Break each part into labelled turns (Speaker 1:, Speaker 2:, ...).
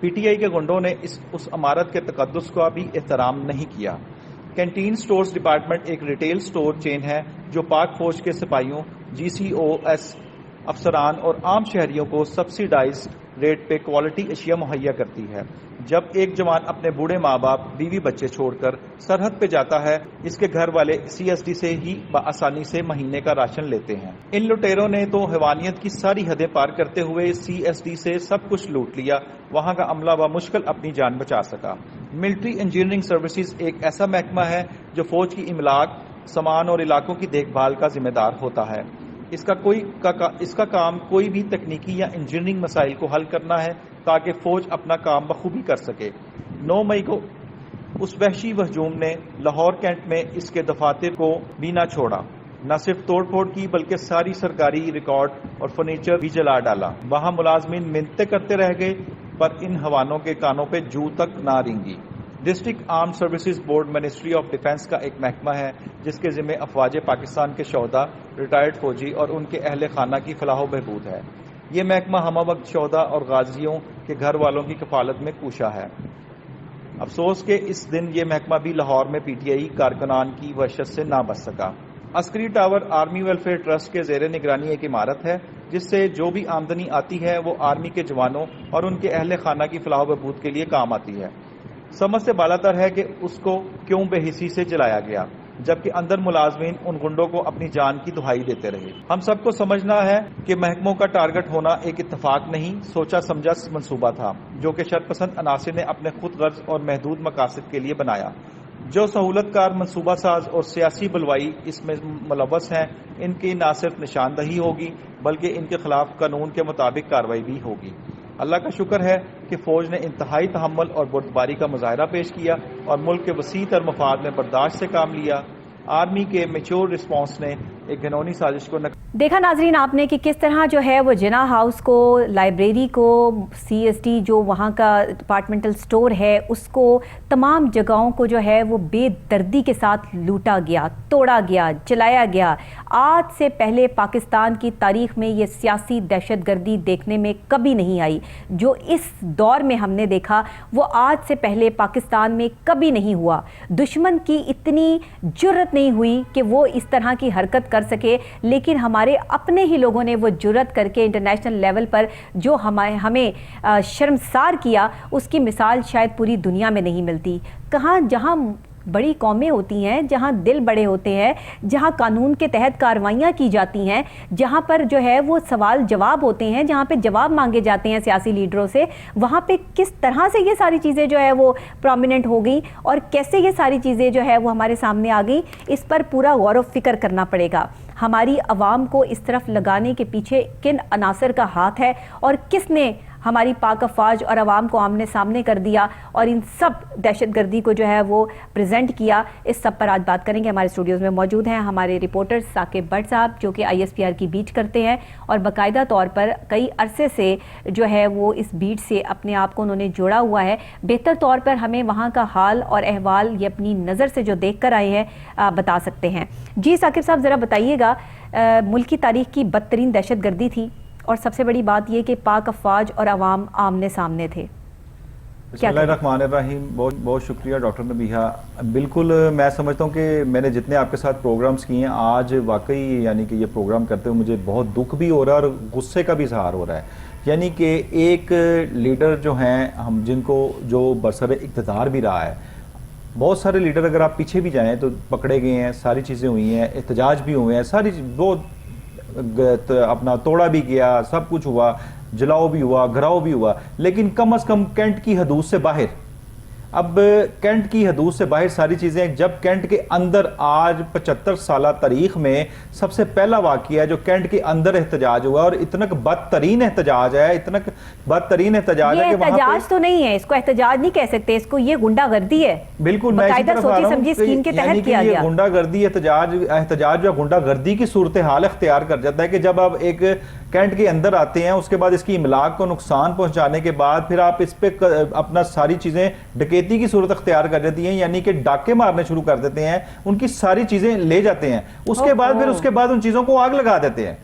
Speaker 1: P T I کے گنڈوں نے اس عمارت کے تقدس کا بھی احترام نہیں کیا۔ کینٹین سٹورز ڈپارٹمنٹ ایک ریٹیل سٹور چین ہے جو پاک فوج کے سپاہیوں، جی سی او ایس افسران اور عام شہریوں کو سبسیڈائز ریٹ پہ کوالٹی اشیاء مہیا کرتی ہے۔ جب ایک جوان اپنے بوڑھے ماں باپ، بیوی بچے چھوڑ کر سرحد پہ جاتا ہے، اس کے گھر والے سی ایس ڈی سے ہی بآسانی سے مہینے کا راشن لیتے ہیں۔ ان لٹیروں نے تو حیوانیت کی ساری حدیں پار کرتے ہوئے سی ایس ڈی سے سب کچھ لوٹ لیا، وہاں کا عملہ بمشکل اپنی جان بچا سکا۔ ملٹری انجینئرنگ سروسز ایک ایسا محکمہ ہے جو فوج کی املاک، سامان اور علاقوں کی دیکھ بھال کا ذمہ دار ہوتا ہے۔ اس کا کام کوئی بھی تکنیکی یا انجینئرنگ مسائل کو حل کرنا ہے تاکہ فوج اپنا کام بخوبی کر سکے۔ 9 مئی کو اس وحشی ہجوم نے لاہور کینٹ میں اس کے دفاتر کو بھی نہ چھوڑا، نہ صرف توڑ پھوڑ کی بلکہ ساری سرکاری ریکارڈ اور فرنیچر بھی جلا ڈالا۔ وہاں ملازمین منتیں کرتے رہ گئے پر ان حوانوں کے کانوں پہ جو تک نہ رینگی۔ District arm services board ministry of defence کا ایک محکمہ ہے جس کے ذمہ افواج پاکستان کے شہدا، ریٹائرڈ فوجی اور ان کے اہل خانہ کی فلاح و بہبود ہے۔ یہ محکمہ ہمہ وقت شہدا اور غازیوں کے گھر والوں کی کفالت میں کوشاں ہے۔ افسوس کہ اس دن یہ محکمہ بھی لاہور میں پی ٹی آئی کارکنان کی وحشت سے نہ بچ سکا۔ عسکری ٹاور آرمی ویلفیئر ٹرسٹ کے زیر نگرانی ایک عمارت ہے جس سے جو بھی آمدنی آتی ہے وہ آرمی کے جوانوں اور ان کے اہل خانہ کی فلاح و بہبود کے لیے کام آتی ہے۔ سمجھ سے بالا تر ہے کہ اس کو کیوں بے حسی سے جلایا گیا جبکہ اندر ملازمین ان گنڈوں کو اپنی جان کی دہائی دیتے رہے۔ ہم سب کو سمجھنا ہے کہ محکموں کا ٹارگٹ ہونا ایک اتفاق نہیں، سوچا سمجھا منصوبہ تھا جو کہ شرپسند عناصر نے اپنے خود غرض اور محدود مقاصد کے لیے بنایا۔ جو سہولت کار منصوبہ ساز اور سیاسی بلوائی اس میں ملوث ہیں، ان کی نہ صرف نشاندہی ہوگی بلکہ ان کے خلاف قانون کے مطابق کارروائی بھی ہوگی۔ اللہ کا شکر ہے کہ فوج نے انتہائی تحمل اور بردباری کا مظاہرہ پیش کیا اور ملک کے وسیع تر مفاد میں برداشت سے کام لیا۔ آرمی کے میچور رسپانس نے ایک گھنونی سازش کو
Speaker 2: دیکھا ناظرین آپ نے کہ کس طرح جو ہے وہ جناح ہاؤس کو، لائبریری کو، سی ایس ڈی جو وہاں کا ڈپارٹمنٹل سٹور ہے اس کو، تمام جگہوں کو جو ہے وہ بے دردی کے ساتھ لوٹا گیا، توڑا گیا، جلایا گیا۔ آج سے پہلے پاکستان کی تاریخ میں یہ سیاسی دہشت گردی دیکھنے میں کبھی نہیں آئی۔ جو اس دور میں ہم نے دیکھا وہ آج سے پہلے پاکستان میں کبھی نہیں ہوا۔ دشمن کی اتنی جرت نہیں ہوئی کہ وہ اس طرح کی حرکت کر سکے، لیکن ہمارے اپنے ہی لوگوں نے وہ جرت کر کے انٹرنیشنل لیول پر جو ہمیں شرمسار کیا، اس کی مثال شاید پوری دنیا میں نہیں ملتی۔ کہاں جہاں بڑی قومیں ہوتی ہیں، جہاں دل بڑے ہوتے ہیں، جہاں قانون کے تحت کارروائیاں کی جاتی ہیں، جہاں پر جو ہے وہ سوال جواب ہوتے ہیں، جہاں پہ جواب مانگے جاتے ہیں سیاسی لیڈروں سے، وہاں پہ کس طرح سے یہ ساری چیزیں جو ہے وہ پرومیننٹ ہو گئی اور کیسے یہ ساری چیزیں جو ہے وہ ہمارے سامنے آ گئی، اس پر پورا غور و فکر کرنا پڑے گا۔ ہماری عوام کو اس طرف لگانے کے پیچھے کن عناصر کا ہاتھ ہے اور کس نے ہماری پاک افواج اور عوام کو آمنے سامنے کر دیا اور ان سب دہشت گردی کو جو ہے وہ پریزنٹ کیا، اس سب پر آج بات کریں گے۔ ہمارے اسٹوڈیوز میں موجود ہیں ہمارے رپورٹر ثاقب بٹ صاحب جو کہ آئی ایس پی آر کی بیٹ کرتے ہیں اور باقاعدہ طور پر کئی عرصے سے جو ہے وہ اس بیٹ سے اپنے آپ کو انہوں نے جوڑا ہوا ہے، بہتر طور پر ہمیں وہاں کا حال اور احوال یہ اپنی نظر سے جو دیکھ کر آئے ہیں بتا سکتے ہیں۔ جی ثاقب صاحب ذرا بتائیے گا، ملک کی تاریخ کی بدترین دہشت گردی تھی اور سب سے بڑی بات یہ کہ پاک افواج اور عوام آمنے سامنے تھے۔
Speaker 1: بسم اللہ الرحمن الرحیم۔ بہت بہت شکریہ ڈاکٹر نبیہہ۔ بالکل میں سمجھتا ہوں کہ میں نے جتنے آپ کے ساتھ پروگرامز کیے ہیں، آج واقعی یعنی کہ یہ پروگرام کرتے ہوئے مجھے بہت دکھ بھی ہو رہا ہے اور غصے کا بھی اظہار ہو رہا ہے۔ یعنی کہ ایک لیڈر جو ہیں ہم جن کو جو برسر اقتدار بھی رہا ہے، بہت سارے لیڈر اگر آپ پیچھے بھی جائیں تو پکڑے گئے ہیں، ساری چیزیں ہوئی ہیں، احتجاج بھی ہوئے ہیں، ساری وہ اپنا توڑا بھی گیا، سب کچھ ہوا، جلاؤ بھی ہوا، گھراؤ بھی ہوا، لیکن کم از کم کینٹ کی حدود سے باہر۔ اب کینٹ کی حدود سے باہر ساری چیزیں، جب کینٹ کے اندر آج 75 سالہ تاریخ میں سب سے پہلا واقعہ ہے جو کینٹ کے اندر احتجاج ہوا اور اتنا بدترین احتجاج ہے، اتنا بدترین احتجاج ہے کہ وہاں
Speaker 2: احتجاج تو نہیں ہے، اس کو احتجاج نہیں کہہ سکتے، اس کو یہ غنڈہ گردی ہے۔
Speaker 1: بالکل میں اسی طرف آ رہا ہوں کہ یعنی کہ یہ غنڈہ گردی احتجاج یا غنڈہ گردی کی صورتحال اختیار کر جاتا ہے کہ جب آپ ایک کینٹ کے اندر آتے ہیں، اس کے بعد اس کی املاک کو نقصان پہنچانے کے بعد پھر آپ اس پہ اپنا ساری چیزیں ڈکیتی کی صورت اختیار کر جاتی ہیں، یعنی کہ ڈاکے مارنے شروع کر دیتے ہیں، ان کی ساری چیزیں لے جاتے ہیں، اس کے بعد ان چیزوں کو آگ لگا دیتے ہیں۔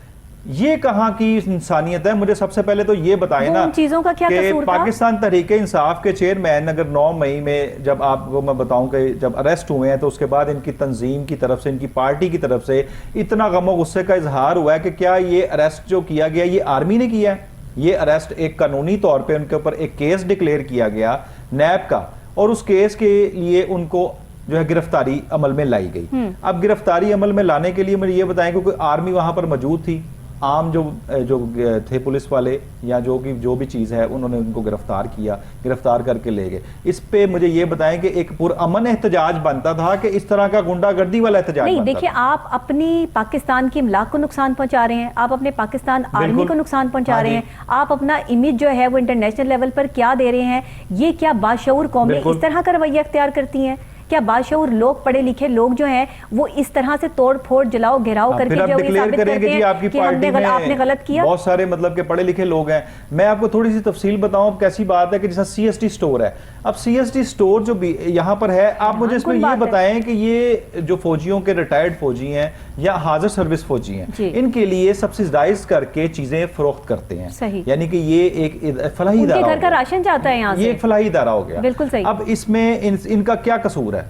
Speaker 1: یہ کہاں کی انسانیت ہے؟ مجھے سب سے پہلے تو یہ بتائیں نا
Speaker 2: ان چیزوں کا کیا
Speaker 1: کہ
Speaker 2: قصور تھا؟
Speaker 1: پاکستان تحریک انصاف کے چیئرمین اگر 9 مئی میں جب آپ کو میں بتاؤں کہ جب اریسٹ ہوئے ہیں تو اس کے بعد ان کی تنظیم کی طرف سے ان کی پارٹی کی طرف سے اتنا غم و غصے کا اظہار ہوا ہے کہ کیا یہ اریسٹ جو کیا گیا یہ آرمی نے کیا ہے؟ یہ اریسٹ ایک قانونی طور پہ ان کے اوپر ایک کیس ڈکلیئر کیا گیا نیب کا، اور اس کیس کے لیے ان کو جو ہے گرفتاری عمل میں لائی گئی۔ اب گرفتاری عمل میں لانے کے لیے مجھے یہ بتائیں کہ کوئی آرمی وہاں پر موجود تھی؟ عام جو تھے پولیس والے یا جو بھی چیز ہے انہوں نے ان کو گرفتار کیا، گرفتار کر کے لے گئے۔ اس پہ مجھے یہ بتائیں کہ ایک پرامن احتجاج بنتا تھا کہ اس طرح کا گنڈا گردی والا احتجاج
Speaker 2: نہیں؟
Speaker 1: بنتا
Speaker 2: دیکھیں، آپ اپنی پاکستان کی املاک کو نقصان پہنچا رہے ہیں، آپ اپنے پاکستان آرمی کو نقصان پہنچا رہے ہیں، آپ اپنا امیج جو ہے وہ انٹرنیشنل لیول پر کیا دے رہے ہیں؟ یہ کیا باشعور قومیں اس طرح کا رویہ اختیار کرتی ہیں؟ کیا باشعور لوگ، پڑھے لکھے لوگ جو ہیں وہ اس طرح سے توڑ پھوڑ جلاؤ گھیراؤ کر کے جو یہ ثابت کرتے ہیں کہ آپ نے غلط کیا؟
Speaker 1: بہت سارے مطلب کہ پڑھے لکھے لوگ ہیں۔ میں آپ کو تھوڑی سی تفصیل بتاؤں، اب کیسی بات ہے کہ جیسا سی ایس ٹی سٹور ہے، اب سی ایس ٹی سٹور جو بھی یہاں پر ہے، آپ مجھے اس میں یہ بتائیں کہ یہ جو فوجیوں کے ریٹائرڈ فوجی ہیں یا حاضر سروس فوجی ہیں، ان کے لیے سبسڈائز کر کے چیزیں فروخت کرتے ہیں، یعنی کہ یہ ایک فلاحی ادارہ،
Speaker 2: گھر کا راشن جاتا ہے یہاں سے،
Speaker 1: یہ ایک فلاحی ادارہ ہو گیا۔
Speaker 2: بالکل صحیح۔
Speaker 1: اب اس میں ان کا کیا قصور ہے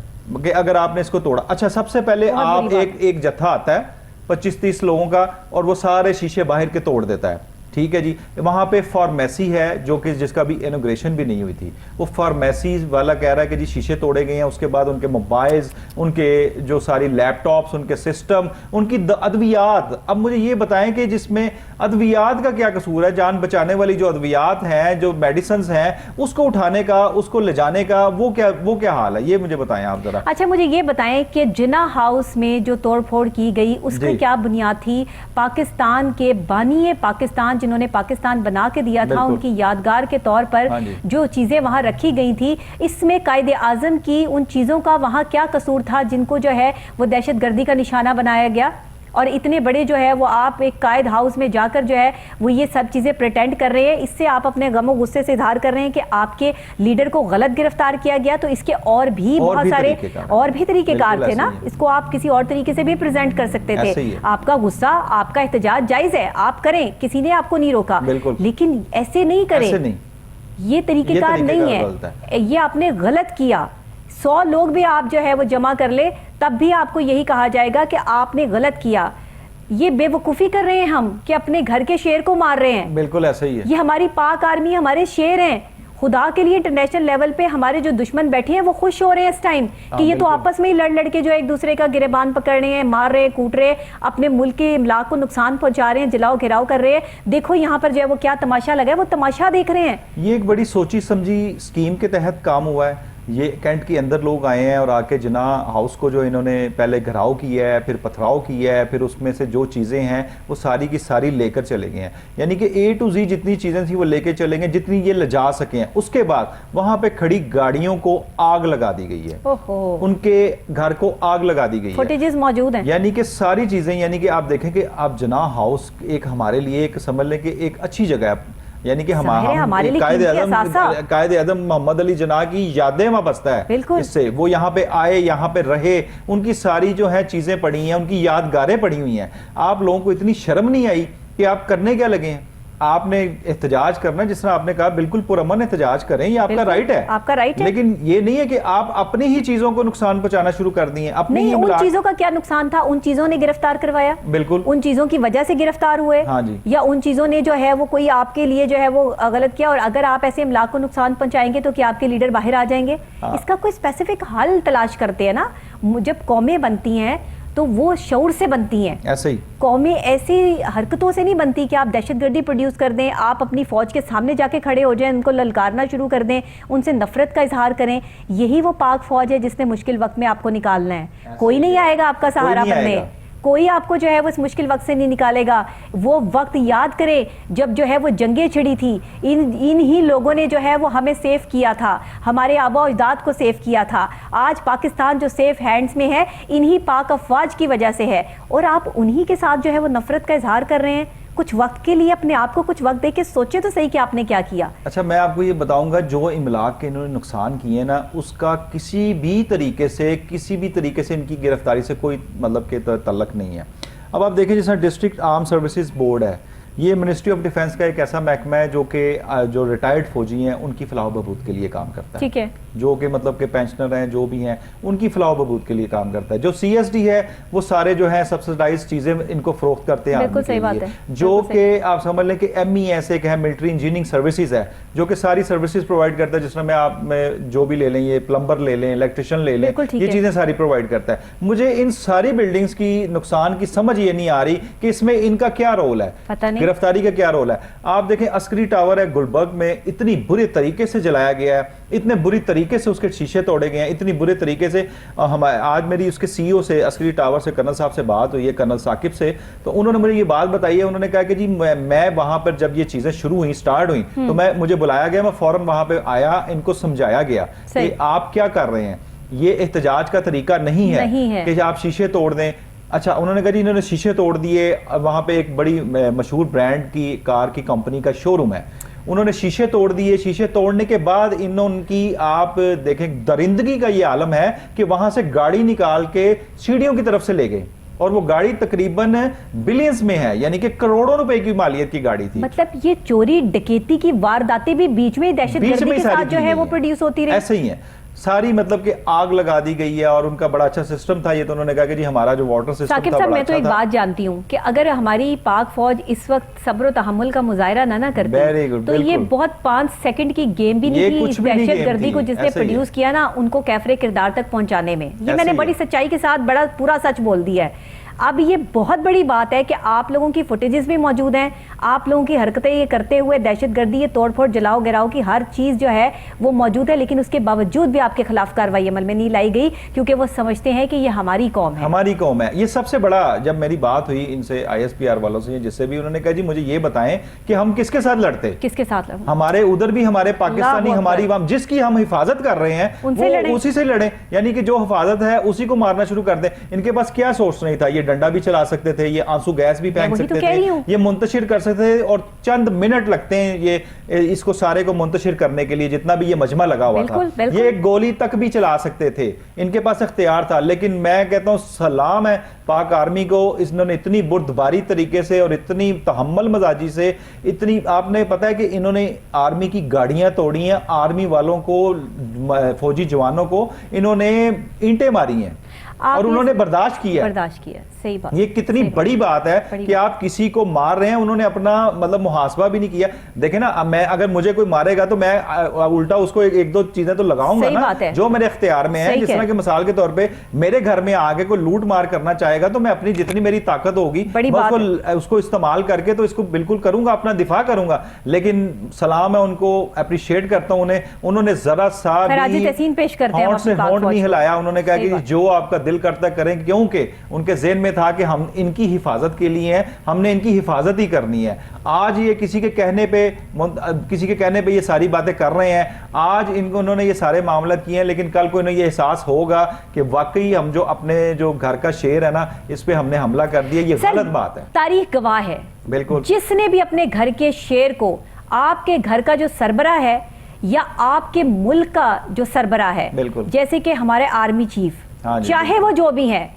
Speaker 1: کہ اگر آپ نے اس کو توڑا؟ اچھا، سب سے پہلے آپ ایک جتھا آتا ہے 25-30 لوگوں کا اور وہ سارے شیشے باہر کے توڑ دیتا ہے، ٹھیک ہے جی۔ وہاں پہ فارمیسی ہے جو کہ جس کا بھی انوگریشن بھی نہیں ہوئی تھی، وہ فارمیسی والا کہہ رہا ہے کہ جی شیشے توڑے گئے ہیں، اس کے بعد ان کے موبائلز، ان کے جو ساری لیپ ٹاپس، ان کے سسٹم، ان کی ادویات۔ اب مجھے یہ بتائیں کہ جس میں ادویات کا کیا قصور ہے؟ جان بچانے والی جو ادویات ہیں، جو میڈیسنز ہیں، اس کو اٹھانے کا، اس کو لے جانے کا وہ کیا حال ہے؟ یہ مجھے بتائیں آپ ذرا۔
Speaker 2: اچھا، مجھے یہ بتائیں کہ جنا ہاؤس میں جو توڑ پھوڑ کی گئی اس کی کیا بنیاد تھی؟ پاکستان کے بانی پاکستان جنہوں نے پاکستان بنا کے دیا تھا، ان کی یادگار کے طور پر جو چیزیں وہاں رکھی گئی تھی، اس میں قائد اعظم کی ان چیزوں کا وہاں کیا قصور تھا جن کو جو ہے وہ دہشت گردی کا نشانہ بنایا گیا؟ اور اتنے بڑے جو ہے وہ آپ ایک قائد ہاؤس میں جا کر جو ہے وہ یہ سب چیزیں پریٹینڈ کر رہے ہیں، اس سے آپ اپنے غم و غصے سے اظہار کر رہے ہیں کہ آپ کے لیڈر کو غلط گرفتار کیا گیا، تو اس کے اور بھی بہت سارے اور بھی طریقے کار تھے نا، اس کو آپ کسی اور طریقے سے بھی پریزنٹ کر سکتے تھے۔ آپ کا غصہ، آپ کا احتجاج جائز ہے، آپ کریں، کسی نے آپ کو نہیں روکا، لیکن ایسے نہیں کریں، یہ طریقہ کار نہیں ہے، یہ آپ نے غلط کیا۔ 100 لوگ بھی آپ جو ہے وہ جمع کر لے تب بھی آپ کو یہی کہا جائے گا کہ آپ نے غلط کیا۔ یہ بے وقوفی کر رہے ہیں ہم کہ اپنے گھر کے شیر کو مار رہے ہیں۔
Speaker 1: بالکل ایسا ہی ہے، یہ
Speaker 2: ہماری پاک آرمی ہمارے شیر ہیں۔ خدا کے لیے انٹرنیشنل لیول پہ ہمارے جو دشمن بیٹھے ہیں وہ خوش ہو رہے ہیں اس ٹائم کہ یہ تو آپس میں ہی لڑ کے جو ایک دوسرے کا گریبان پکڑ رہے ہیں، مار رہے ہیں، کوٹ رہے ہیں، اپنے ملک کے املاک کو نقصان پہنچا رہے ہیں، جلاؤ گھیراؤ کر رہے ہیں۔ دیکھو یہاں پر جو ہے وہ کیا تماشا لگا ہے، وہ تماشا دیکھ رہے ہیں۔
Speaker 1: یہ ایک بڑی سوچی سمجھی اسکیم کے تحت کام ہوا ہے۔ یہ کینٹ کے اندر لوگ آئے ہیں اور آ کے جناح ہاؤس کو جو انہوں نے پہلے گھراؤ کیا ہے، پھر پتھراؤ کیا ہے، پھر اس میں سے جو چیزیں ہیں وہ ساری کی ساری لے کر چلے گئے ہیں، یعنی کہ A to Z جتنی چیزیں تھیں وہ لے کے چلے گئے جتنی یہ لے جا سکے ہیں۔ اس کے بعد وہاں پہ کھڑی گاڑیوں کو آگ لگا دی گئی ہے، ان کے گھر کو آگ لگا دی گئی ہے،
Speaker 2: فوٹیجز موجود ہیں،
Speaker 1: یعنی کہ ساری چیزیں، یعنی کہ آپ دیکھیں کہ آپ جناح ہاؤس ایک ہمارے لیے ایک سمجھ لیں کہ ایک اچھی جگہ ہے، یعنی کہ قائد اعظم محمد علی جناح کی یادیں وابستہ ہے اس سے، وہ یہاں پہ آئے، یہاں پہ رہے، ان کی ساری جو ہے چیزیں پڑی ہیں، ان کی یادگاریں پڑی ہوئی ہیں۔ آپ لوگوں کو اتنی شرم نہیں آئی کہ آپ کرنے کیا لگے ہیں؟ آپ نے احتجاج کرنا، جس طرح آپ نے کہا بالکل پرامن احتجاج کریں، یہ آپ کا رائٹ ہے،
Speaker 2: آپ کا رائٹ ہے،
Speaker 1: لیکن یہ نہیں ہے کہ آپ اپنی ہی چیزوں کو نقصان پہنچانا شروع کر دیے۔
Speaker 2: نہیں، ان چیزوں کا کیا نقصان تھا؟ ان چیزوں نے گرفتار کروایا،
Speaker 1: بالکل
Speaker 2: ان چیزوں کی وجہ سے گرفتار ہوئے، یا ان چیزوں نے جو ہے وہ کوئی آپ کے لیے جو ہے وہ غلط کیا؟ اور اگر آپ ایسے املاک کو نقصان پہنچائیں گے تو کیا آپ کے لیڈر باہر آ جائیں گے؟ اس کا کوئی اسپیسیفک حل تلاش کرتے ہیں نا۔ جب قومیں بنتی ہیں تو وہ شعور سے بنتی ہیں، ایسے ہی قومیں ایسی حرکتوں سے نہیں بنتی کہ آپ دہشت گردی پروڈیوس کر دیں، آپ اپنی فوج کے سامنے جا کے کھڑے ہو جائیں، ان کو للکارنا شروع کر دیں، ان سے نفرت کا اظہار کریں۔ یہی وہ پاک فوج ہے جس نے مشکل وقت میں آپ کو نکالنا ہے۔ کوئی نہیں آئے گا آپ کا سہارا بننے، کوئی آپ کو جو ہے وہ اس مشکل وقت سے نہیں نکالے گا۔ وہ وقت یاد کرے جب جو ہے وہ جنگیں چھڑی تھی، ان ہی لوگوں نے جو ہے وہ ہمیں سیف کیا تھا، ہمارے آباء و اجداد کو سیف کیا تھا۔ آج پاکستان جو سیف ہینڈز میں ہے انہی پاک افواج کی وجہ سے ہے، اور آپ انہی کے ساتھ جو ہے وہ نفرت کا اظہار کر رہے ہیں۔ کچھ وقت کے لیے اپنے آپ کو کچھ وقت دے کے سوچے تو صحیح کہ آپ نے کیا کیا۔
Speaker 1: اچھا، میں آپ کو یہ بتاؤں گا، جو املاک کے انہوں نے نقصان کیے نا، اس کا کسی بھی طریقے سے ان کی گرفتاری سے کوئی مطلب کہ تعلق نہیں ہے۔ اب آپ دیکھیں جیسا ڈسٹرکٹ آرم سروسز بورڈ ہے، یہ منسٹری آف ڈیفینس کا ایک ایسا محکمہ ہے جو کہ جو ریٹائرڈ فوجی ہیں ان کی فلاح و بہبود کے لیے کام کرتا ہے،
Speaker 2: ٹھیک ہے، جو
Speaker 1: کہ مطلب کہ پینشنر ہیں جو بھی ہیں ان کی فلاح و بہبود کے لیے کام کرتا ہے. جو سی ایس ڈی ہے وہ سارے جو ہیں سبسڈائز چیزیں ان کو فروخت کرتے ہیں
Speaker 2: بالکل صحیح بات ہے،
Speaker 1: جو کہ آپ سمجھ لیں کہ ایم ای ایس ایک ہے ملٹری انجینئرنگ سروسز ہے جو کہ ساری سروسز پرووائڈ کرتا ہے، جس میں آپ میں جو بھی لے لیں، یہ پلمبر لے لیں، الیکٹریشین لے لیں، یہ چیزیں ساری پرووائڈ کرتا ہے. مجھے ان ساری بلڈنگز کی نقصان کی سمجھ یہ نہیں آ رہی کہ اس میں ان کا کیا رول ہے، گرفتاری کا کیا رول ہے. آپ دیکھیں عسکری ٹاور ہے گلبرگ میں، اتنی برے طریقے سے جلایا گیا ہے، اتنے بری طریقے سے اس کے شیشے توڑے گئے ہیں، اتنی برے طریقے سے. آج میری اس کے سی او سے عسکری ٹاور سے کرنل صاحب سے بات ہوئی ہے، کرنل ثاقب سے، تو انہوں نے مجھے یہ بات بتائی ہے. انہوں نے کہا کہ جی میں وہاں پر جب یہ چیزیں شروع ہوئیں، سٹارٹ ہوئیں، تو مجھے بلایا گیا، میں فوراً وہاں پہ آیا، ان کو سمجھایا گیا کہ آپ کیا کر رہے ہیں، یہ احتجاج کا طریقہ نہیں ہے کہ آپ شیشے توڑ دیں. اچھا انہوں نے کہا جی انہوں نے شیشے توڑ دیے، وہاں پہ ایک بڑی مشہور برانڈ کی کار کی کمپنی کا شو روم ہے، انہوں نے شیشے توڑ دیے. شیشے توڑنے کے بعد ان کی آپ دیکھیں درندگی کا یہ عالم ہے کہ وہاں سے گاڑی نکال کے سیڑھیوں کی طرف سے لے گئے، اور وہ گاڑی تقریباً بلینز میں ہے، یعنی کہ کروڑوں روپے کی مالیت کی گاڑی تھی.
Speaker 2: مطلب یہ چوری ڈکیتی کی وارداتیں بھی بیچ میں دہشت گردی کے ساتھ جو ہے وہ پروڈیوس ہوتی رہی.
Speaker 1: ایسے ہی ہیں ساری، مطلب کہ آگ لگا دی گئی ہے، اور ان کا بڑا اچھا سسٹم تھا. یہ تو انہوں نے کہا کہ جی ہمارا جو واٹر سسٹم تھا
Speaker 2: ثاقب صاحب، میں تو ایک بات جانتی ہوں کہ اگر ہماری پاک فوج اس وقت صبر و تحمل کا مظاہرہ نہ کرتی تو یہ بہت 5 سیکنڈ کی گیم بھی نہیں تھی اس دہشت گردی کو جس نے پروڈیوس کیا نا، ان کو کیفر کردار تک پہنچانے میں. یہ میں نے بڑی سچائی کے ساتھ بڑا پورا سچ بول دیا ہے. اب یہ بہت بڑی بات ہے کہ آپ لوگوں کی فوٹیجز بھی موجود ہیں، آپ لوگوں کی حرکتیں یہ کرتے ہوئے، دہشت گردی، یہ توڑ پھوڑ، جلاؤ گراؤ کی ہر چیز جو ہے وہ موجود ہے، لیکن اس کے باوجود بھی آپ کے خلاف کارروائی عمل میں نہیں لائی گئی کیونکہ وہ سمجھتے ہیں کہ یہ ہماری قوم ہے.
Speaker 1: ہماری قوم ہے. یہ سب سے بڑا، جب میری بات ہوئی ان سے آئی ایس پی آر والوں سے، جس سے بھی، انہوں نے کہا جی مجھے یہ بتائیں کہ ہم کس کے ساتھ لڑتے،
Speaker 2: کس کے ساتھ لڑیں،
Speaker 1: ہمارے ادھر بھی ہمارے پاکستانی، ہماری عوام جس کی ہم حفاظت کر رہے ہیں وہ اسی سے لڑیں، یعنی کہ جو حفاظت ہے اسی کو مارنا شروع کر دیں. ان کے پاس کیا سورس نہیں تھا، یہ ڈنڈا بھی چلا سکتے تھے، یہ آنسو گیس بھی پھینک سکتے تھے، یہ منتشر کر سکتے تھے، اور چند منٹ لگتے ہیں یہ اس کو سارے کو منتشر کرنے کے لیے، جتنا بھی یہ مجمع لگا ہوا تھا. یہ ایک گولی تک بھی چلا سکتے تھے، ان کے پاس اختیار تھا. لیکن میں کہتا ہوں سلام ہے پاک آرمی کو، انہوں نے اتنی بردباری طریقے سے اور اتنی تحمل مزاجی سے، اتنی، آپ نے پتا ہے کہ انہوں نے آرمی کی گاڑیاں توڑی ہیں، آرمی والوں کو، فوجی جوانوں کو انہوں نے اینٹیں ماری ہیں، اور انہوں نے برداشت کیا.
Speaker 2: صحیح بات.
Speaker 1: یہ کتنی بڑی بات ہے کہ آپ کسی کو مار رہے ہیں، انہوں نے اپنا مطلب محاسبہ بھی نہیں کیا. دیکھیں نا، میں اگر مجھے کوئی مارے گا تو میں الٹا اس کو ایک دو چیزیں تو لگاؤں گا نا جو میرے اختیار میں ہے. جس طرح کہ مثال کے طور پہ میرے گھر میں آگے کوئی لوٹ مار کرنا چاہے گا تو میں اپنی جتنی میری طاقت ہوگی اس کو استعمال کر کے تو اس کو بالکل کروں گا، اپنا دفاع کروں گا. لیکن سلام ہے ان کو، اپریشیٹ کرتا ہوں انہوں نے ذرا سا بھی ہونٹ سے ہونٹ نہیں ہلایا. انہوں نے کہا کہ جو آپ کا دل کرتا کریں، کیونکہ ان کے ذہن میں تھا کہ ہم ان کی حفاظت کے لیے ہیں، ہم نے ان کی حفاظت ہی کرنی ہے. آج یہ کسی کے کہنے پہ یہ ساری باتیں کر رہے ہیں، آج انہوں نے یہ سارے معاملات کیے ہیں، لیکن کل کو انہیں یہ احساس ہوگا کہ واقعی ہم جو اپنے جو گھر کا شیر ہے نا، اس پہ ہم نے حملہ کر دیا. یہ غلط بات ہے.
Speaker 2: تاریخ گواہ ہے،
Speaker 1: بالکل،
Speaker 2: جس نے بھی اپنے گھر کے شیر کو، آپ کے گھر کا جو سربراہ ہے یا آپ کے ملک کا جو سربراہ ہے، جیسے کہ ہمارے آرمی چیف، چاہے وہ جو بھی ہیں،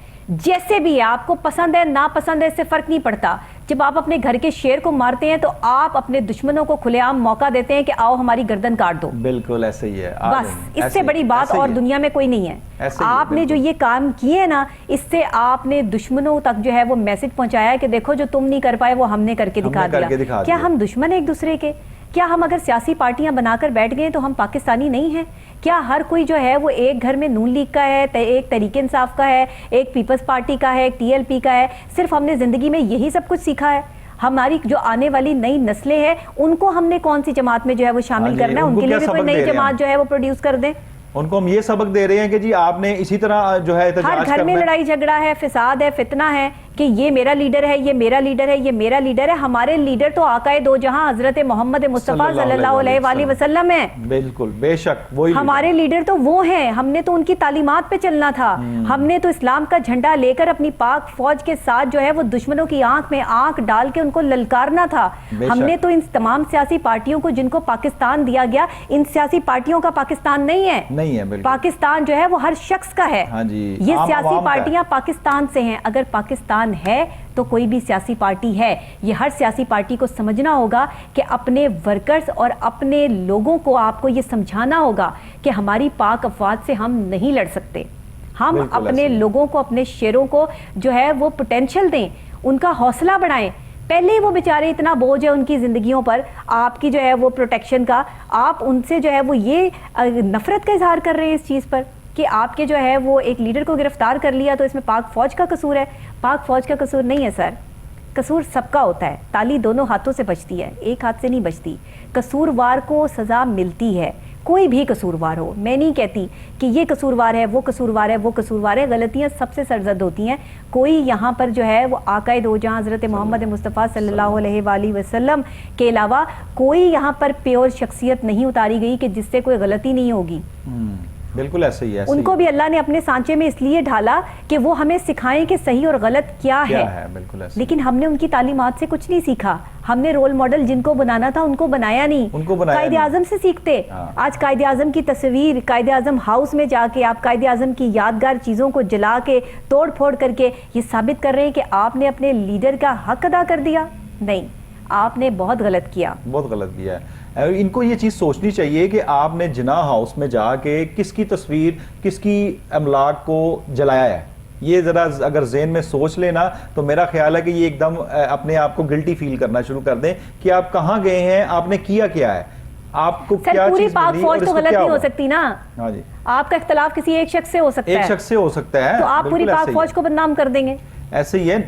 Speaker 2: جیسے بھی ہے، آپ کو پسند ہے ناپسند ہے، اس سے فرق نہیں پڑتا. جب آپ اپنے گھر کے شیر کو مارتے ہیں تو آپ اپنے دشمنوں کو کھلے عام موقع دیتے ہیں کہ آؤ ہماری گردن کاٹ دو.
Speaker 1: بالکل ایسے ہی ہے.
Speaker 2: بس اس سے بڑی بات اور دنیا میں کوئی نہیں ہے. آپ نے جو یہ کام کیے ہیں نا، اس سے آپ نے دشمنوں تک جو ہے وہ میسج پہنچایا ہے کہ دیکھو جو تم نہیں کر پائے وہ ہم نے کر کے دکھا دیا. کیا ہم دشمن ایک دوسرے کے؟ کیا ہم اگر سیاسی پارٹیاں بنا کر بیٹھ گئے تو ہم پاکستانی نہیں ہیں؟ کیا ہر کوئی جو ہے وہ ایک گھر میں نون لیگ کا ہے، ایک تحریک انصاف کا ہے، ایک پیپلز پارٹی کا ہے، ایک ٹی ایل پی کا ہے؟ صرف ہم نے زندگی میں یہی سب کچھ سیکھا ہے؟ ہماری جو آنے والی نئی نسلیں ہیں ان کو ہم نے کون سی جماعت میں جو ہے وہ شامل کرنا ہے؟ ان کے لیے بھی کوئی نئی جماعت جو ہے وہ پروڈیوس کر دیں.
Speaker 1: ان کو ہم یہ سبق دے رہے ہیں کہ جی آپ نے اسی طرح جو ہے
Speaker 2: ہر گھر میں لڑائی جھگڑا ہے، فساد ہے، فتنہ ہے کہ یہ میرا لیڈر ہے، یہ میرا لیڈر ہے، یہ میرا لیڈر ہے. ہمارے لیڈر تو آقائے دو جہاں حضرت محمد مصطفیٰ صلی اللہ علیہ وآلہ وسلم ہیں.
Speaker 1: بالکل، بے شک وہی
Speaker 2: ہمارے لیڈر تو وہ ہیں. ہم نے تو ان کی تعلیمات پہ چلنا تھا. ہم نے تو اسلام کا جھنڈا لے کر اپنی پاک فوج کے ساتھ جو ہے وہ دشمنوں کی آنکھ میں آنکھ ڈال کے ان کو للکارنا تھا. ہم نے تو ان تمام سیاسی پارٹیوں کو جن کو پاکستان دیا گیا، ان سیاسی پارٹیوں کا پاکستان نہیں ہے. پاکستان جو ہے وہ ہر شخص کا ہے. یہ سیاسی پارٹیاں پاکستان سے ہیں. اگر پاکستان پاکستان ہے تو کوئی بھی سیاسی پارٹی ہے. یہ ہر سیاسی پارٹی کو سمجھنا ہوگا کہ اپنے ورکرز اور اپنے لوگوں کو آپ کو یہ سمجھانا ہوگا کہ ہماری پاک افواج سے ہم نہیں لڑ سکتے. ہم اپنے لوگوں کو, اپنے شیروں کو جو ہے وہ پوٹینشل دیں, ان کا حوصلہ بڑھائیں. پہلے ہی وہ بیچارے اتنا بوجھ ہے ان کی زندگیوں پر, آپ کی جو ہے وہ پروٹیکشن کا, آپ ان سے جو ہے وہ یہ نفرت کا اظہار کر رہے ہیں اس چیز پر کہ آپ کے جو ہے وہ ایک لیڈر کو گرفتار کر لیا تو اس میں پاک فوج کا قصور ہے. پاک فوج کا قصور نہیں ہے سر, قصور سب کا ہوتا ہے. تالی دونوں ہاتھوں سے بجتی ہے, ایک ہاتھ سے نہیں بجتی. قصوروار کو سزا ملتی ہے, کوئی بھی قصوروار ہو. میں نہیں کہتی کہ یہ قصوروار ہے, وہ قصوروار ہے, وہ قصوروار ہے. غلطیاں سب سے سرزد ہوتی ہیں. کوئی یہاں پر جو ہے وہ آقائے دو جہاں حضرت محمد مصطفیٰ صلی اللہ علیہ وآلہ وسلم کے علاوہ کوئی یہاں پر پیور شخصیت نہیں اتاری گئی کہ جس سے کوئی غلطی نہیں ہوگی.
Speaker 1: بالکل ایسے ہی ہے.
Speaker 2: ان کو بھی اللہ نے اپنے سانچے میں اس لیے ڈھالا کہ وہ ہمیں سکھائیں کہ صحیح اور غلط کیا ہے. لیکن ہم نے ان کی تعلیمات سے کچھ نہیں سیکھا. ہم نے رول ماڈل جن کو بنانا تھا ان کو بنایا نہیں. قائد اعظم سے سیکھتے. آج قائد اعظم کی تصویر قائد اعظم ہاؤس میں جا کے آپ قائد اعظم کی یادگار چیزوں کو جلا کے توڑ پھوڑ کر کے یہ ثابت کر رہے ہیں کہ آپ نے اپنے لیڈر کا حق ادا کر دیا. نہیں, آپ نے بہت غلط کیا,
Speaker 1: بہت غلط کیا ہے. ان کو یہ چیز سوچنی چاہیے کہ آپ نے جناح ہاؤس میں جا کے کس کی تصویر, کس کی املاک کو جلایا ہے. یہ ذرا اگر ذہن میں سوچ لینا تو میرا خیال ہے کہ یہ ایک دم اپنے آپ کو گلٹی فیل کرنا شروع کر دیں کہ آپ کہاں گئے ہیں, آپ نے کیا کیا ہے, آپ کو کیا
Speaker 2: پوری
Speaker 1: چیز
Speaker 2: پاک
Speaker 1: ملی
Speaker 2: فوج
Speaker 1: اور
Speaker 2: تو
Speaker 1: اس کو
Speaker 2: غلط
Speaker 1: کیا
Speaker 2: نہیں ہو
Speaker 1: ہوا.
Speaker 2: سکتی نا.
Speaker 1: ہاں جی,
Speaker 2: آپ کا اختلاف کسی ایک شخص سے ہو سکتا ہے,
Speaker 1: ایک شخص سے ہو سکتا ہے,
Speaker 2: تو آپ پوری پاک فوج کو بدنام کر دیں گے. ایسے
Speaker 1: ہی ہے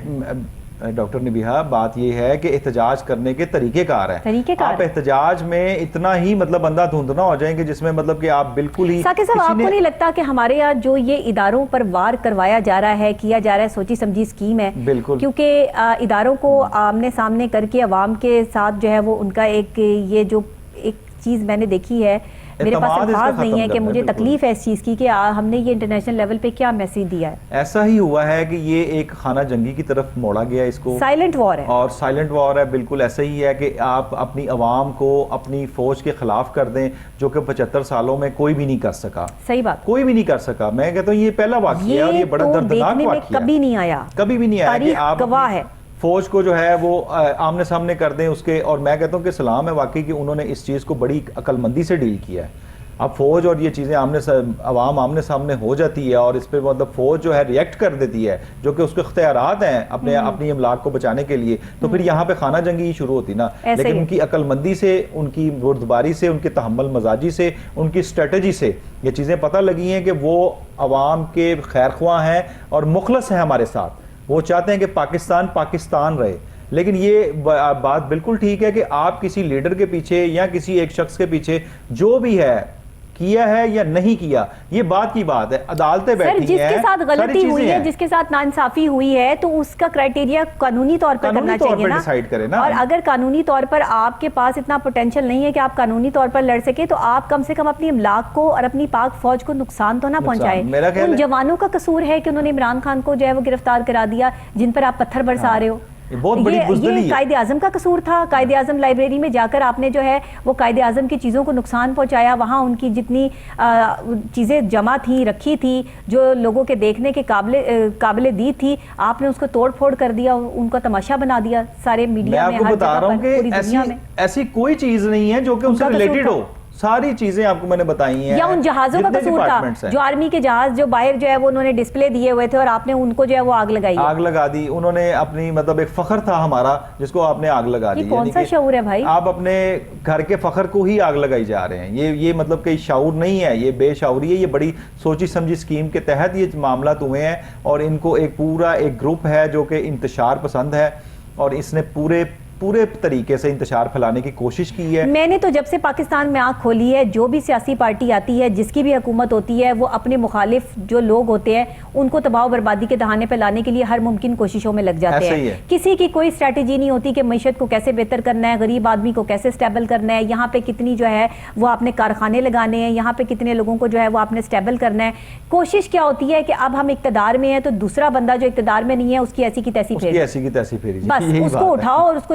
Speaker 1: ڈاکٹر نبیہہ. بات یہ ہے کہ احتجاج کرنے کے طریقہ کار ہے. آپ احتجاج میں اتنا ہی مطلب اندھا دھند نہ ہو جائیں کہ جس میں مطلب کہ آپ بالکل ہی
Speaker 2: ساقی صاحب, آپ کو نہیں لگتا کہ ہمارے یہاں جو یہ اداروں پر وار کروایا جا رہا ہے, کیا جا رہا ہے, سوچی سمجھی اسکیم ہے.
Speaker 1: بالکل,
Speaker 2: کیونکہ اداروں کو آمنے سامنے کر کے عوام کے ساتھ جو ہے وہ ان کا ایک یہ جو ایک چیز میں نے دیکھی ہے, میرے پاس الفاظ نہیں ہے کہ مجھے تکلیف ہے اس چیز کی کہ ہم نے یہ انٹرنیشنل لیول پہ کیا میسیج دیا ہے.
Speaker 1: ایسا ہی ہوا ہے کہ یہ ایک خانہ جنگی کی طرف موڑا گیا اس کو.
Speaker 2: سائلنٹ وار ہے,
Speaker 1: اور سائلنٹ وار ہے. بالکل ایسا ہی ہے کہ آپ اپنی عوام کو اپنی فوج کے خلاف کر دیں, جو کہ 75 سالوں میں کوئی بھی نہیں کر سکا.
Speaker 2: صحیح بات,
Speaker 1: کوئی بھی نہیں کر سکا. میں کہتا ہوں یہ پہلا واقعہ ہے اور یہ بڑا دردناک واقعہ ہے.
Speaker 2: کبھی نہیں آیا,
Speaker 1: کبھی بھی نہیں آیا کہ آپ
Speaker 2: گواہ ہے
Speaker 1: فوج کو جو ہے وہ آمنے سامنے کر دیں اس کے. اور میں کہتا ہوں کہ سلام ہے واقعی کہ انہوں نے اس چیز کو بڑی عقل مندی سے ڈیل کیا ہے. اب فوج اور یہ چیزیں عوام آمنے سامنے ہو جاتی ہے اور اس پہ مطلب فوج جو ہے ریئیکٹ کر دیتی ہے, جو کہ اس کے اختیارات ہیں اپنی املاک کو بچانے کے لیے, تو پھر یہاں پہ خانہ جنگی شروع ہوتی نا. لیکن ان کی عقل مندی سے, ان کی بردباری سے, ان کے تحمل مزاجی سے, ان کی اسٹریٹجی سے یہ چیزیں پتہ لگی ہیں کہ وہ عوام کے خیر خواہ ہیں اور مخلص ہیں ہمارے ساتھ. وہ چاہتے ہیں کہ پاکستان رہے. لیکن یہ بات بالکل ٹھیک ہے کہ آپ کسی لیڈر کے پیچھے یا کسی ایک شخص کے پیچھے جو بھی ہے کیا ہے یا نہیں کیا, یہ بات کی بات ہے. عدالتیں بیٹھی ہیں,
Speaker 2: جس کے ساتھ غلطی ہوئی ہے, جس کے ساتھ ناانصافی ہوئی ہے, تو اس کا کرائٹیریا قانونی طور پر کرنا چاہیے نا. اور اگر قانونی طور پر آپ کے پاس اتنا پوٹینشل نہیں ہے کہ آپ قانونی طور پر لڑ سکے, تو آپ کم سے کم اپنی املاک کو اور اپنی پاک فوج کو نقصان تو نہ پہنچائے. ان جوانوں کا قصور ہے کہ انہوں نے عمران خان کو جو ہے وہ گرفتار کرا دیا, جن پر آپ پتھر برسا رہے ہو. یہ قائد اعظم کا قصور تھا. قائد اعظم لائبریری میں جا کر آپ نے جو ہے وہ قائد اعظم کی چیزوں کو نقصان پہنچایا. وہاں ان کی جتنی چیزیں جمع تھی, رکھی تھی, جو لوگوں کے دیکھنے کے قابل دید تھی, آپ نے اس کو توڑ پھوڑ کر دیا, ان کا تماشا بنا دیا سارے میڈیا میں, ہر جگہ پر, پوری دنیا میں.
Speaker 1: ایسی کوئی چیز نہیں ہے جو کہ ان سے ریلیٹڈ ہو. ساری چیزیں آپ کو میں نے بتائی ہیں.
Speaker 2: یا ان جہازوں کا قصور تھا, جو آرمی کے جہاز جو باہر جو ہے وہ انہوں نے ڈسپلے دیے ہوئے تھے اور آپ نے ان کو جو ہے وہ آگ لگائی,
Speaker 1: آگ لگا دی. انہوں نے اپنی مطلب ایک فخر تھا ہمارا جس کو آپ نے آگ لگا دی.
Speaker 2: یہ کون سا شعور ہے بھائی؟
Speaker 1: آپ اپنے گھر کے فخر کو ہی آگ لگائی جا رہے ہیں. یہ مطلب کہ شعور نہیں ہے, یہ بے شعوری ہے. یہ بڑی سوچی سمجھی اسکیم کے تحت یہ معاملات ہوئے ہیں اور ان کو ایک پورا ایک گروپ ہے جو کہ انتشار پسند ہے اور اس نے پورے طریقے سے انتشار پھیلانے کی کوشش کی ہے.
Speaker 2: میں نے تو جب سے پاکستان میں آنکھ کھولی ہے, جو بھی سیاسی پارٹی آتی ہے, جس کی بھی حکومت ہوتی ہے, وہ اپنے مخالف جو لوگ ہوتے ہیں ان کو تباہ و بربادی کے دہانے پہ لانے کے لیے ہر ممکن کوششوں میں لگ جاتے ہیں. کسی کی کوئی اسٹریٹجی نہیں ہوتی کہ معیشت کو کیسے بہتر کرنا ہے, غریب آدمی کو کیسے اسٹیبل کرنا ہے, یہاں پہ کتنی جو ہے وہ آپ نے کارخانے لگانے ہیں, یہاں پہ کتنے لوگوں کو جو ہے وہ آپ نے اسٹیبل کرنا ہے. کوشش کیا ہوتی ہے کہ اب ہم اقتدار میں ہیں تو دوسرا بندہ جو اقتدار میں نہیں ہے اس کی ایسی کی تیسی پھیری, بس اس کو اٹھاؤ اور اس کو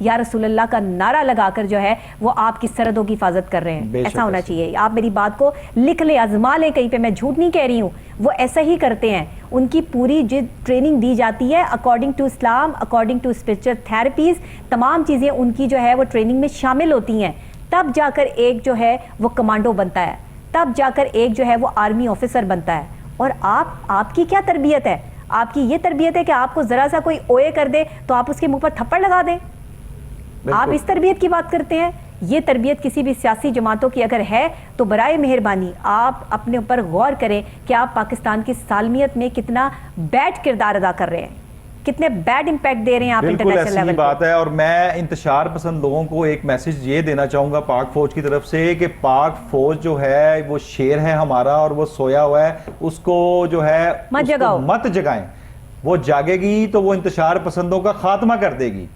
Speaker 2: یا رسول اللہ کا نعرہ لگا کر جو ہے وہ آپ کی سرحدوں کی حفاظت کر رہے ہیں. ایسا ہونا چاہیے. آپ میری بات کو لکھ لیں, آزما لیں کہیں پہ, میں جھوٹ نہیں کہہ رہی ہوں. وہ ایسا ہی کرتے ہیں. ان کی پوری جو ٹریننگ دی جاتی ہے according to Islam, according to spiritual therapies, تمام چیزیں ان کی جو ہے وہ ٹریننگ میں شامل ہوتی ہیں. تب جا کر ایک جو ہے وہ کمانڈو بنتا ہے, تب جا کر ایک جو ہے وہ آرمی آفیسر بنتا ہے. اور آپ کی کیا تربیت ہے؟ آپ کی یہ تربیت ہے کہ آپ کو ذرا سا کوئی اوئے کر دے تو آپ اس کے منہ پر تھپڑ لگا دیں. آپ اس تربیت کی بات کرتے ہیں. یہ تربیت کسی بھی سیاسی جماعتوں کی اگر ہے تو برائے مہربانی آپ اپنے اوپر غور کریں کہ آپ پاکستان کی سالمیت میں کتنا بیڈ کردار ادا کر رہے ہیں, کتنے بیڈ امپیکٹ دے رہے ہیں آپ انٹرنیشنل لیول پر.
Speaker 3: بات ہے. اور میں انتشار پسند لوگوں کو ایک میسج یہ دینا چاہوں گا پاک فوج کی طرف سے کہ پاک فوج جو ہے وہ شیر ہے ہمارا اور وہ سویا ہوا ہے, اس کو جو ہے مت جگائیں. وہ جاگے گی تو وہ انتشار پسندوں کا خاتمہ کر دے گی.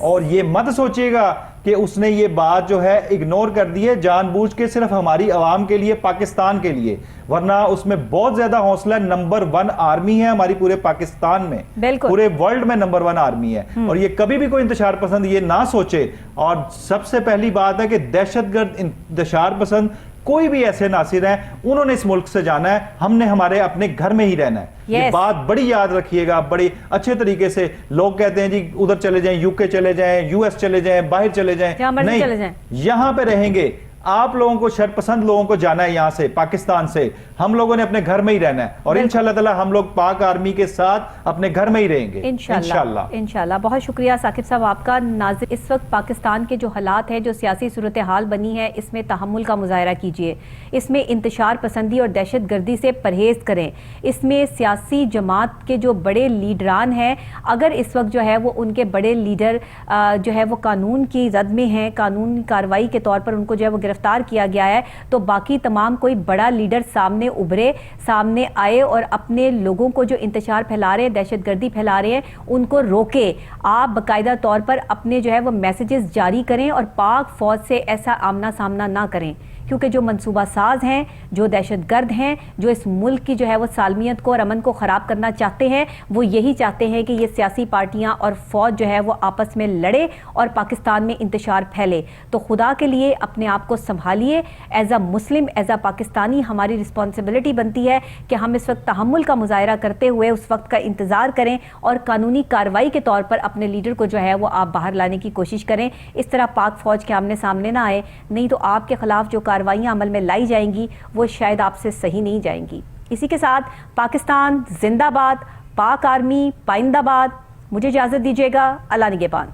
Speaker 3: اور یہ مت سوچے گا کہ اس نے یہ بات جو ہے اگنور کر دی ہے جان بوجھ کے صرف ہماری عوام کے لیے, پاکستان کے لیے, ورنہ اس میں بہت زیادہ حوصلہ ہے. نمبر 1 آرمی ہے ہماری پورے پاکستان میں, پورے ورلڈ میں نمبر 1 آرمی ہے. اور یہ کبھی بھی کوئی انتشار پسند یہ نہ سوچے. اور سب سے پہلی بات ہے کہ دہشت گرد, انتشار پسند کوئی بھی ایسے ناصر ہیں, انہوں نے اس ملک سے جانا ہے, ہم نے ہمارے اپنے گھر میں ہی رہنا ہے. یہ بات بڑی یاد رکھیے گا بڑی اچھے طریقے سے. لوگ کہتے ہیں جی ادھر چلے جائیں, یو کے چلے جائیں, یو ایس چلے جائیں, باہر چلے جائیں. نہیں, یہاں پہ رہیں گے. آپ لوگوں کو, شرپسند لوگوں کو جانا ہے یہاں سے, پاکستان سے. ہم لوگوں نے اپنے گھر میں ہی رہنا ہے اور انشاءاللہ تعالی ہم لوگ پاک آرمی کے ساتھ اپنے گھر میں ہی رہیں گے
Speaker 2: انشاءاللہ. بہت شکریہ ثاقب صاحب آپ کا. ناظرین, اس وقت پاکستان کے جو حالات ہیں, جو سیاسی صورتحال بنی ہے, اس میں تحمل کا مظاہرہ کیجیے. اس میں انتشار پسندی اور دہشت گردی سے پرہیز کریں. اس میں سیاسی جماعت کے جو بڑے لیڈران ہیں, اگر اس وقت جو ہے وہ ان کے بڑے لیڈر جو ہے وہ قانون کی زد میں ہیں, قانون کارروائی کے طور پر ان کو جو ہے وہ گرفتار کیا گیا ہے, تو باقی تمام کوئی بڑا لیڈر سامنے ابھرے, سامنے آئے اور اپنے لوگوں کو جو انتشار پھیلا رہے ہیں, دہشت گردی پھیلا رہے ہیں, ان کو روکے. آپ باقاعدہ طور پر اپنے جو ہے وہ میسیجز جاری کریں اور پاک فوج سے ایسا آمنا سامنا نہ کریں, کیونکہ جو منصوبہ ساز ہیں, جو دہشت گرد ہیں, جو اس ملک کی جو ہے وہ سالمیت کو اور امن کو خراب کرنا چاہتے ہیں, وہ یہی چاہتے ہیں کہ یہ سیاسی پارٹیاں اور فوج جو ہے وہ آپس میں لڑے اور پاکستان میں انتشار پھیلے. تو خدا کے لیے اپنے آپ کو سنبھالیے. As a Muslim, as a Pakistani ہماری رسپانسبلٹی بنتی ہے کہ ہم اس وقت تحمل کا مظاہرہ کرتے ہوئے اس وقت کا انتظار کریں اور قانونی کارروائی کے طور پر اپنے لیڈر کو جو ہے وہ آپ باہر لانے کی کوشش کریں. اس طرح پاک فوج کے آمنے سامنے نہ آئے, نہیں تو آپ کے خلاف جو کارروائیاں عمل میں لائی جائیں گی وہ شاید آپ سے صحیح نہیں جائیں گی. اسی کے ساتھ پاکستان زندہ باد, پاک آرمی پائندہ باد. مجھے اجازت دیجیے گا. اللہ نگہبان.